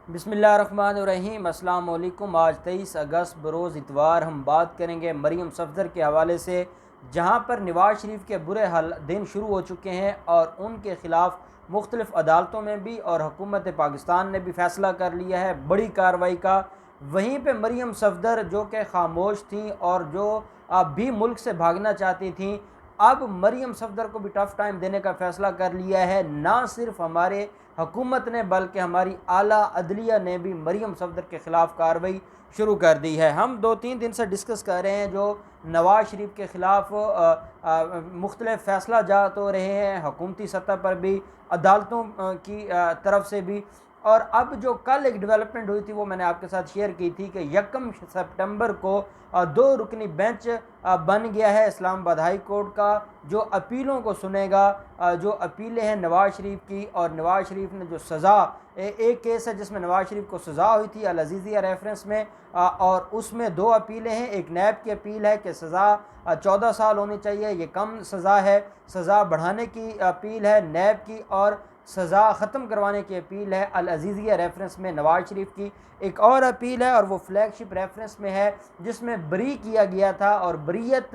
बिस्मिल्लाहिर्रहमानिर्रहीम। अस्सलाम वालेकुम। आज 23 अगस्त बरोज़ इतवार हम बात करेंगे मरीम सफ़दर के हवाले से, जहाँ पर नवाज़ शरीफ के बुरे दिन शुरू हो चुके हैं और उनके ख़िलाफ़ मुख्तलिफ़ अदालतों में भी और हुकूमत पाकिस्तान ने भी फ़ैसला कर लिया है बड़ी कार्रवाई का। वहीं पर मरीम सफ़दर जो कि खामोश थी और जो भी मुल्क से भागना चाहती थी, अब मरीम सफ़दर को भी टफ़ टाइम देने का फ़ैसला कर लिया है। ना सिर्फ हमारे हुकूमत ने बल्कि हमारी आला अदलिया ने भी मरीम सफ़दर के ख़िलाफ़ कार्रवाई शुरू कर दी है। हम 2-3 दिन से डिस्कस कर रहे हैं जो नवाज़ शरीफ के ख़िलाफ़ मुख्तलिफ़ फ़ैसला जात हो रहे हैं, हुकूमती सतह पर भी, अदालतों की तरफ से भी। और अब जो कल एक डेवलपमेंट हुई थी वो मैंने आपके साथ शेयर की थी कि 1 सितंबर को 2 रुकनी बेंच बन गया है इस्लामाबाद हाई कोर्ट का, जो अपीलों को सुनेगा। जो अपीलें हैं नवाज़ शरीफ की, और नवाज़ शरीफ ने जो सज़ा, एक केस है जिसमें नवाज़ शरीफ को सज़ा हुई थी अल अज़ीज़िया रेफरेंस में, और उसमें 2 अपीलें हैं। एक नैब की अपील है कि सज़ा 14 साल होनी चाहिए, ये कम सज़ा है। सज़ा बढ़ाने की अपील है नैब की, और सज़ा ख़त्म करवाने की अपील है अल अज़ीज़िया रेफरेंस में नवाज़ शरीफ की। एक और अपील है और वो फ्लैगशिप रेफरेंस में है जिसमें बरी किया गया था और बरीयत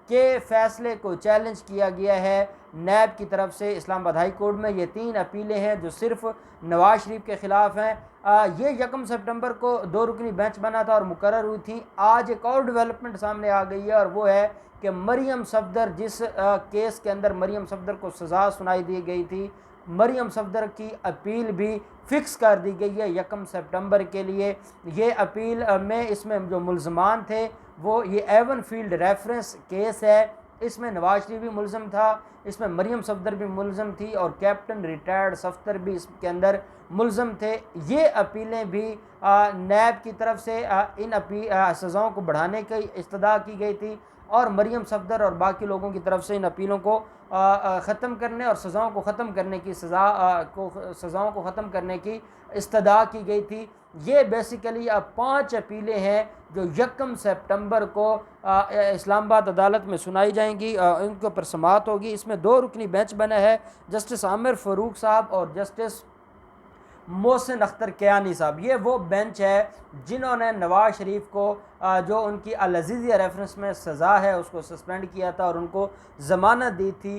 के फ़ैसले को चैलेंज किया गया है नैब की तरफ से इस्लामाबाद हाई कोर्ट में। ये 3 अपीलें हैं जो सिर्फ नवाज़ शरीफ के ख़िलाफ़ हैं। ये 1 सितंबर को 2 रुकनी बेंच बना था और मुकर्रर हुई थी। आज एक और डेवलपमेंट सामने आ गई है और वो है कि मरीम सफ़दर, जिस केस के अंदर मरीम सफ़दर को सज़ा सुनाई दी गई थी, मरीम सफ़दर की अपील भी फ़िक्स कर दी गई है 1 सितंबर के लिए। ये अपील में इसमें जो मुल्ज़मान थे वो ये एवन फील्ड रेफरेंस केस है। इसमें नवाज़ शरीफ भी मुलज़म था, इसमें मरीम सफ़दर भी मुलज़म थी और कैप्टन रिटायर्ड सफ़दर भी इसके अंदर मुलज़म थे। ये अपीलें भी नैब की तरफ से इन सज़ाओं को बढ़ाने की इस्तदा की गई थी, और मरीम सफ़दर और बाकी लोगों की तरफ से इन अपीलों को ख़त्म करने और सज़ाओं को ख़त्म करने की सज़ाओं को ख़त्म करने की इस्तदा की गई थी। ये बेसिकली अब 5 अपीलें हैं जो 1 सितंबर को इस्लामाबाद अदालत में सुनाई जाएंगी, इनके ऊपर समाअत होगी। इसमें 2 रुकनी बेंच बना है, जस्टिस आमिर फ़ारूक साहब और जस्टिस मोहसिन अख्तर कियानी साहब। ये वो बेंच है जिन्होंने नवाज़ शरीफ को जो उनकी अल अज़ीज़िया रेफरेंस में सज़ा है उसको सस्पेंड किया था और उनको ज़मानत दी थी।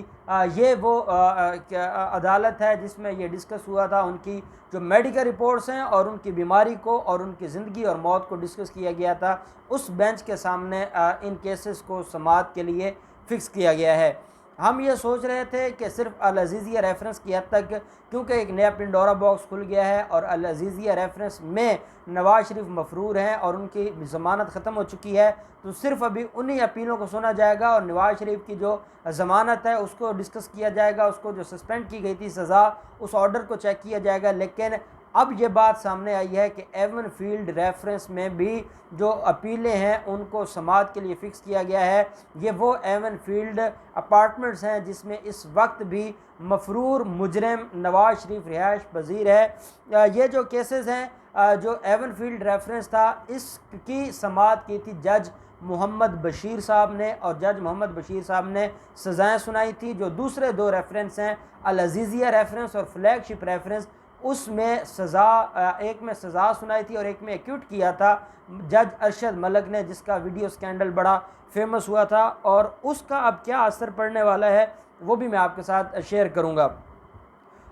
ये वो अदालत है जिसमें ये डिस्कस हुआ था उनकी जो मेडिकल रिपोर्ट्स हैं और उनकी बीमारी को और उनकी ज़िंदगी और मौत को डिस्कस किया गया था। उस बेंच के सामने इन केसेस को समाअत के लिए फ़िक्स किया गया है। हम ये सोच रहे थे कि सिर्फ अल अज़ीज़िया रेफरेंस की हद तक, क्योंकि एक नया पिंडोरा बॉक्स खुल गया है और अल अज़ीज़िया रेफरेंस में नवाज़ शरीफ मफरूर हैं और उनकी ज़मानत ख़त्म हो चुकी है, तो सिर्फ अभी उन्हीं अपीलों को सुना जाएगा और नवाज़ शरीफ की जो ज़मानत है उसको डिस्कस किया जाएगा, उसको जो सस्पेंड की गई थी सज़ा, उस ऑर्डर को चेक किया जाएगा। लेकिन अब ये बात सामने आई है कि एवन फील्ड रेफरेंस में भी जो अपीलें हैं उनको समाअत के लिए फ़िक्स किया गया है। ये वो एवन फील्ड अपार्टमेंट्स हैं जिसमें इस वक्त भी मफरूर मुजरिम नवाज़ शरीफ रिहाइश पजीर है। ये जो केसेस हैं जो एवन फील्ड रेफरेंस था, इसकी समाअत की थी जज मोहम्मद बशीर साहब ने, और जज मोहम्मद बशीर साहब ने सज़ाएँ सुनाई थी। जो दूसरे 2 रेफरेंस हैं अल अज़ीज़िया रेफरेंस और फ्लैगशिप रेफरेंस, उसमें सज़ा, एक में सज़ा सुनाई थी और एक में एक्यूट किया था जज अरशद मलिक ने, जिसका वीडियो स्कैंडल बड़ा फेमस हुआ था, और उसका अब क्या असर पड़ने वाला है वो भी मैं आपके साथ शेयर करूंगा।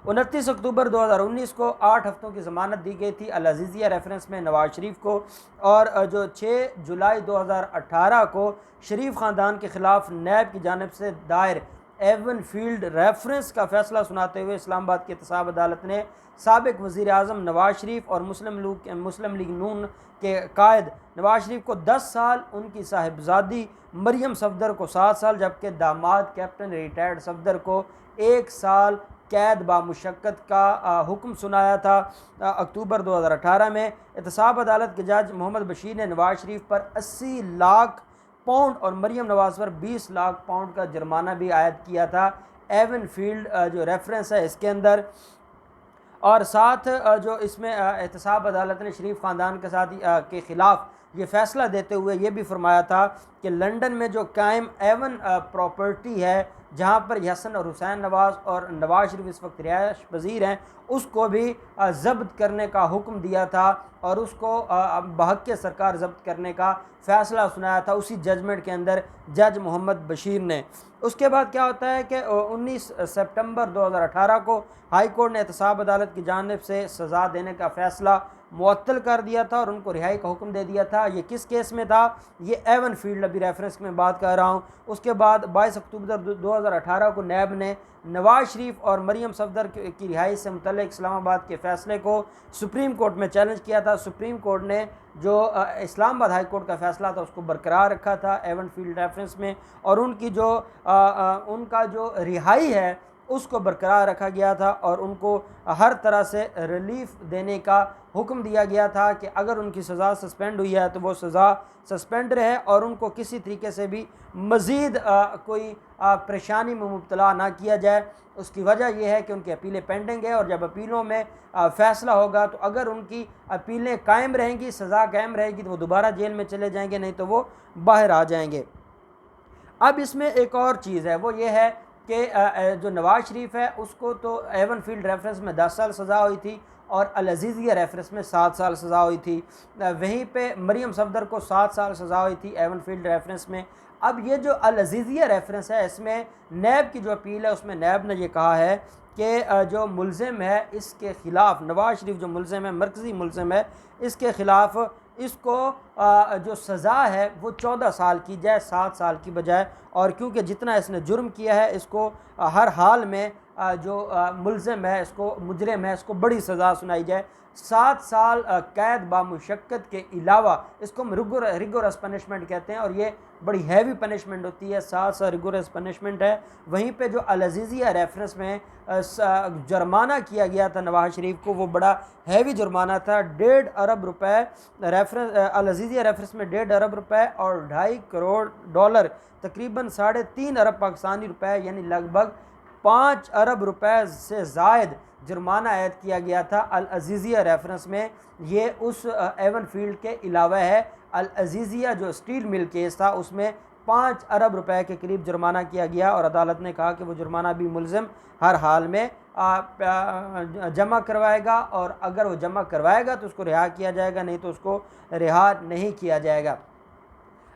29 अक्टूबर 2019 को 8 हफ्तों की ज़मानत दी गई थी अल अज़ीज़िया रेफरेंस में नवाज़ शरीफ को, और जो 6 जुलाई 2018 को शरीफ ख़ानदान के ख़िलाफ़ नैब की जानिब से दायर एवन फील्ड रेफरेंस का फ़ैसला सुनाते हुए इस्लामाबाद की एहतसाब अदालत ने साबिक़ वज़ीर आज़म नवाज़ शरीफ और मुस्लिम लीग नून के कायद नवाज़ शरीफ को 10 साल, उनकी साहिबजादी मरीम सफ़दर को 7 साल, जबकि दामाद कैप्टन रिटायर्ड सफ़दर को 1 साल कैद बामुशक्क़त का हुक्म सुनाया था। अक्टूबर 2018 में एहतसाब अदालत के जज मोहम्मद बशीर ने नवाज़ शरीफ पर 80 लाख पाउंड और मरीम नवाज़ पर 20 लाख पाउंड का जुर्माना भी आयद किया था एवन फील्ड जो रेफरेंस है इसके अंदर। और साथ जो इसमें एहतसाब अदालत ने शरीफ ख़ानदान के साथ के ख़िलाफ़ ये फ़ैसला देते हुए ये भी फरमाया था कि लंदन में जो कायम एवन प्रॉपर्टी है जहाँ पर हसन और हुसैन नवाज़ और नवाज शरीफ इस वक्त रिहाइश पजीर हैं, उसको भी ज़ब्त करने का हुक्म दिया था और उसको बहक के सरकार ज़ब्त करने का फ़ैसला सुनाया था उसी जजमेंट के अंदर जज मोहम्मद बशीर ने। उसके बाद क्या होता है कि 19 सितंबर 2018 को हाई कोर्ट ने एहतसाब अदालत की जानिब से सज़ा देने का फ़ैसला मुअत्तल कर दिया था और उनको रिहाई का हुक्म दे दिया था। ये किस केस में था? ये एवन फील्ड अभी रेफरेंस में बात कर रहा हूँ। उसके बाद 22 अक्टूबर 2018 को नैब ने नवाज शरीफ और मरीम सफदर की रिहाई से मुतल्लिक इस्लामाबाद के फ़ैसले को सुप्रीम कोर्ट में चैलेंज किया था। सुप्रीम कोर्ट ने जो इस्लामाबाद हाई कोर्ट का फ़ैसला था उसको बरकरार रखा था एवन फील्ड रेफरेंस में, और उनकी जो उनका जो रिहाई है उसको बरकरार रखा गया था और उनको हर तरह से रिलीफ देने का हुक्म दिया गया था कि अगर उनकी सज़ा सस्पेंड हुई है तो वो सज़ा सस्पेंड रहे और उनको किसी तरीके से भी मज़ीद कोई परेशानी में मुब्तला ना किया जाए। उसकी वजह यह है कि उनकी अपीलें पेंडिंग है और जब अपीलों में फ़ैसला होगा तो अगर उनकी अपीलें कायम रहेंगी, सज़ा कायम रहेगी, तो वो दोबारा जेल में चले जाएंगे, नहीं तो वो बाहर आ जाएंगे। अब इसमें एक और चीज़ है, वो ये है कि जो नवाज शरीफ है उसको तो एवन फील्ड रेफरेंस में 10 साल सज़ा हुई थी और अल अज़ीज़िया रेफरेंस में 7 साल सज़ा हुई थी। वहीं पे मरीम सफदर को 7 साल सज़ा हुई थी एवन फील्ड रेफरेंस में। अब ये जो अल अज़ीज़िया रेफरेंस है इसमें नैब की जो अपील है उसमें नैब ने ये कहा है कि जो मुल्ज़िम है इसके ख़िलाफ़, नवाज शरीफ जो मुल्ज़िम है, मरकज़ी मुल्ज़िम है, इसके ख़िलाफ़ इसको जो सज़ा है वो 14 साल की जाए 7 साल की बजाय, और क्योंकि जितना इसने जुर्म किया है इसको हर हाल में जो मुल्ज़िम है, इसको मुजरिम है, इसको बड़ी सज़ा सुनाई जाए। 7 साल कैद बामुशक्क़त के अलावा इसको हम रिगोरस पनिशमेंट कहते हैं और ये बड़ी हैवी पनिशमेंट होती है। 7 साल रिगोरस पनिशमेंट है। वहीं पे जो अल अज़ीज़िया रेफरेंस में जुर्माना किया गया था नवाज शरीफ को, वो बड़ा हैवी जुर्माना था। 1.5 अरब रुपए रेफरेंस, अल अज़ीज़िया रेफरेंस में 1.5 अरब रुपए और $2.5 करोड़ तकरीबन 3.5 अरब पाकिस्तानी रुपए यानी लगभग 5 अरब रुपए से ज़ायद जुर्माना ऐड किया गया था अल अज़ीज़िया रेफरेंस में। ये उस एवन फील्ड के अलावा है। अल अज़ीज़िया जो स्टील मिल केस था उसमें 5 अरब रुपए के करीब जुर्माना किया गया और अदालत ने कहा कि वो जुर्माना भी मुल्ज़िम हर हाल में जमा करवाएगा और अगर वो जमा करवाएगा तो उसको रिहा किया जाएगा, नहीं तो उसको रिहा नहीं किया जाएगा।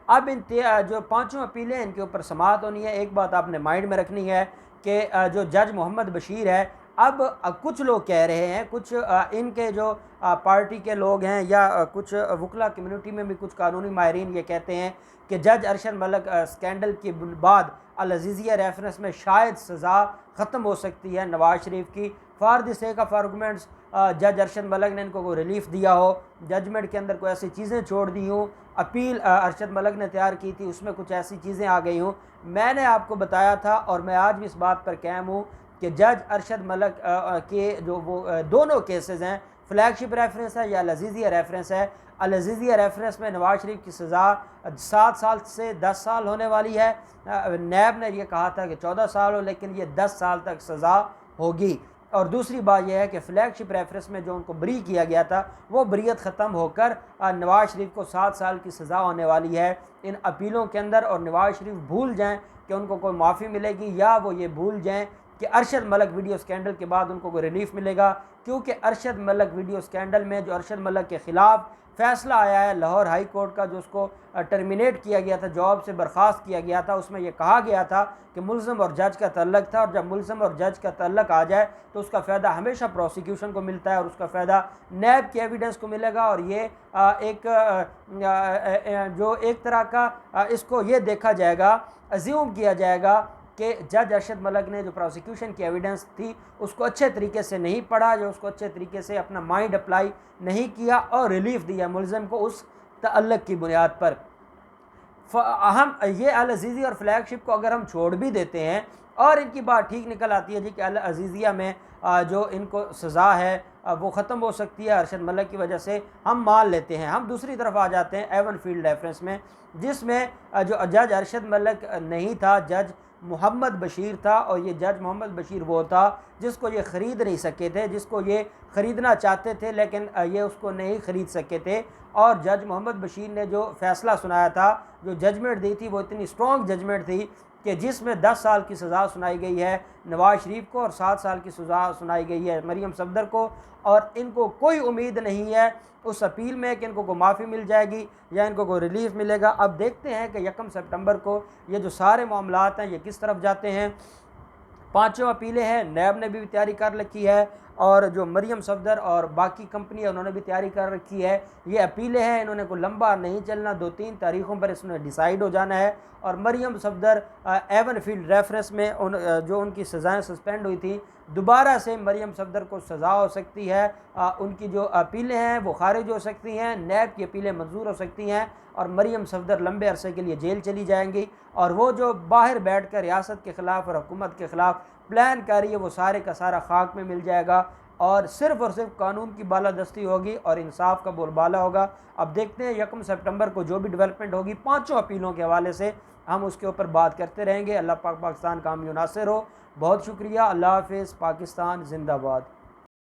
अब इन जो 5 अपीलें इनके ऊपर समाअत होनी है। एक बात आपने माइंड में रखनी है कि जो जज मोहम्मद बशीर है, अब कुछ लोग कह रहे हैं, कुछ इनके जो पार्टी के लोग हैं या कुछ वकला कम्युनिटी में भी कुछ कानूनी माहिरीन ये कहते हैं कि जज अरशद मलिक स्कैंडल के बाद अल अज़ीज़िया रेफरेंस में शायद सज़ा ख़त्म हो सकती है नवाज शरीफ की। For the sake of arguments जज अरशद मलिक ने इनको कोई रिलीफ दिया हो, जजमेंट के अंदर कोई ऐसी चीज़ें छोड़ दी हूँ, अपील अरशद मलिक ने तैयार की थी उसमें कुछ ऐसी चीज़ें आ गई हूँ। मैंने आपको बताया था और मैं आज भी इस बात पर कायम हूँ कि जज अरशद मलिक के जो वो दोनों केसेस हैं, फ्लैगशिप रेफरेंस है या अल अज़ीज़िया रेफरेंस है। अल अज़ीज़िया रेफरेंस में नवाज शरीफ की सज़ा 7 साल से 10 साल होने वाली है। नैब ने यह कहा था कि 14 साल हो, लेकिन ये 10 साल तक सज़ा होगी। और दूसरी बात यह है कि फ्लैगशिप रेफरेंस में जो उनको बरी किया गया था वो बरीयत ख़त्म होकर नवाज शरीफ को 7 साल की सज़ा होने वाली है इन अपीलों के अंदर। और नवाज शरीफ भूल जाएं कि उनको कोई माफ़ी मिलेगी या वो ये भूल जाएं कि अरशद मलिक वीडियो स्कैंडल के बाद उनको कोई रिलीफ मिलेगा, क्योंकि अरशद मलिक वीडियो स्कैंडल में जो अरशद मलिक के ख़िलाफ़ फ़ैसला आया है लाहौर हाई कोर्ट का, जो उसको टर्मिनेट किया गया था, जॉब से बर्खास्त किया गया था, उसमें यह कहा गया था कि मुल्ज़िम और जज का तल्लक था और जब मुल्ज़िम और जज का तल्लक आ जाए तो उसका फ़ायदा हमेशा प्रोसिक्यूशन को मिलता है और उसका फ़ायदा नैब के एविडेंस को मिलेगा। और ये जो एक तरह का इसको ये देखा जाएगा, अज्यूम किया जाएगा कि जज अरशद मलिक ने जो प्रोसिक्यूशन की एविडेंस थी उसको अच्छे तरीके से नहीं पढ़ा, जो उसको अच्छे तरीके से अपना माइंड अप्लाई नहीं किया और रिलीफ दिया मुल्ज़िम को उस तअल्लुक़ की बुनियाद पर। हम ये अल अज़ीज़िया और फ्लैगशिप को अगर हम छोड़ भी देते हैं और इनकी बात ठीक निकल आती है जी कि अल अज़ीज़िया में जो इनको सज़ा है वो ख़त्म हो सकती है अरशद मलिक की वजह से, हम मान लेते हैं। हम दूसरी तरफ आ जाते हैं एवन फील्ड रेफरेंस में, जिसमें जो जज अरशद मलिक नहीं था, जज मोहम्मद बशीर था। और ये जज मोहम्मद बशीर वो था जिसको ये ख़रीद नहीं सके थे, जिसको ये ख़रीदना चाहते थे लेकिन ये उसको नहीं ख़रीद सके थे। और जज मोहम्मद बशीर ने जो फ़ैसला सुनाया था, जो जजमेंट दी थी, वो इतनी स्ट्रॉन्ग जजमेंट थी कि जिसमें 10 साल की सज़ा सुनाई गई है नवाज़ शरीफ को और 7 साल की सज़ा सुनाई गई है मरीम सफदर को, और इनको कोई उम्मीद नहीं है उस अपील में कि इनको को माफ़ी मिल जाएगी या इनको कोई रिलीफ मिलेगा। अब देखते हैं कि 1 सितंबर को ये जो सारे मामलात हैं ये किस तरफ जाते हैं। पांचों अपीलें हैं, नैब ने भी तैयारी कर रखी है और जो मरीम सफदर और बाकी कंपनी है उन्होंने भी तैयारी कर रखी है। ये अपीलें हैं, इन्होंने को लंबा नहीं चलना, 2-3 तारीखों पर इसमें डिसाइड हो जाना है। और Maryam Safdar Avenfield reference में जो उनकी सज़ाएँ सस्पेंड हुई थी, दोबारा से मरीम सफदर को सज़ा हो सकती है। उनकी जो अपीलें हैं वो खारिज हो सकती हैं, नैब की अपीलें मंजूर हो सकती हैं और मरीम सफदर लंबे अरसे के लिए जेल चली जाएंगी। और वो जो बाहर बैठ कर रियासत के ख़िलाफ़ और हुकूमत के ख़िलाफ़ प्लान कर रही है वो सारे का सारा खाक में मिल जाएगा और सिर्फ़ कानून की बालादस्ती होगी और इंसाफ का बोलबाला होगा। अब देखते हैं 1 सितंबर को जो भी डेवलपमेंट होगी पांचों अपीलों के हवाले से हम उसके ऊपर बात करते रहेंगे। अल्लाह पाक पाकिस्तान का हम नासिर हो। बहुत शुक्रिया। अल्लाह हाफ़िज़। पाकिस्तान जिंदाबाद।